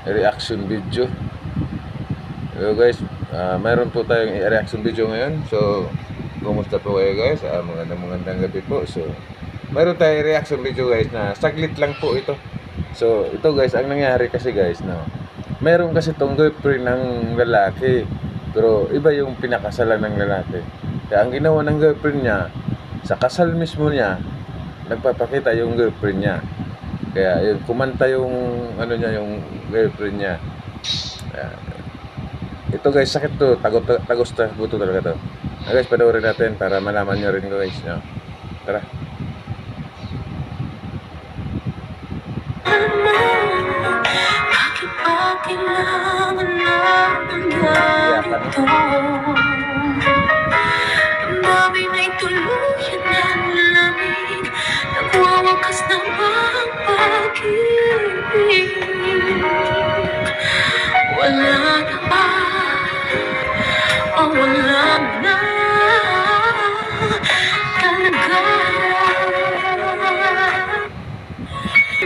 reaction video. So guys, mayroon po tayong reaction video ngayon. So, kumusta po kayo guys? Magandang gabi po. So, mayroon tayong reaction video guys na saglit lang po ito. So, ito guys, ang nangyari kasi guys, no, mayroon kasi tong girlfriend ng lalaki, pero iba yung pinakasalan ng lalaki. Kaya ang ginawa ng girlfriend niya, sa kasal mismo niya, nagpapakita yung girlfriend niya. Kaya yun, kumanta yung ano niya, yung girlfriend niya. Ito guys, sakit to, tagos ta buto talaga to. Guys, panoorin natin para malaman nyo rin guys, no? Tara. Kailangan na ng ganito. Ang dami na'y tuluyan ng lamig, nagwawakas na ang pag-ibig. Wala na ba? O wala na talaga?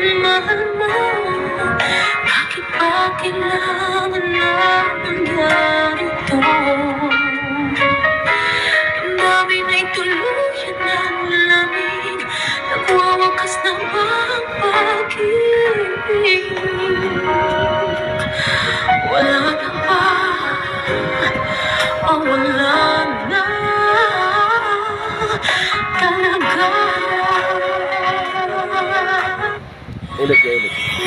Mahal mo, bakit ba kailangan na ng ganito? Ang dami na'y tuluyan ng lamig, nagwawakas na ang pag-ibig. Wala na ba? O wala na talaga? Ulit.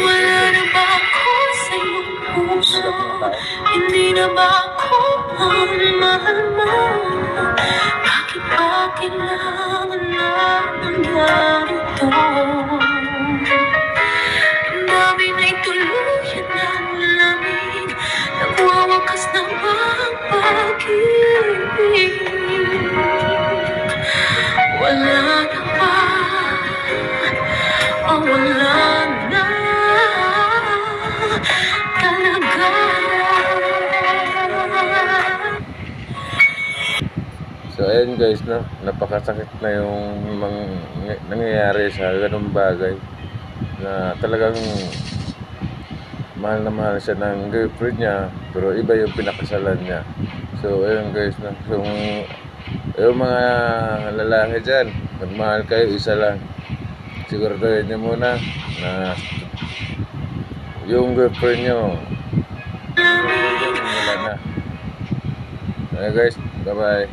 Wala na ba ako sa iyong puso? Hindi na ba ako ang mahal mo? Bakit ba kailangan na ng ganito? Ang dami na'y tuluyan ng lamig, nagwawakas na ang pag-ibig. Wala na ba? O wala na talaga? So ayun guys, no, napakasakit na yung nangyayari sa ganung bagay na talagang mahal na mahal siya ng girlfriend niya, pero iba yung pinakasalan niya. So ayun guys, no, yung mga lalaki dyan, magmahal kayo, isa lang, siguraduhin niyo muna na yung girlfriend niyo wala na. Okay guys, bye bye.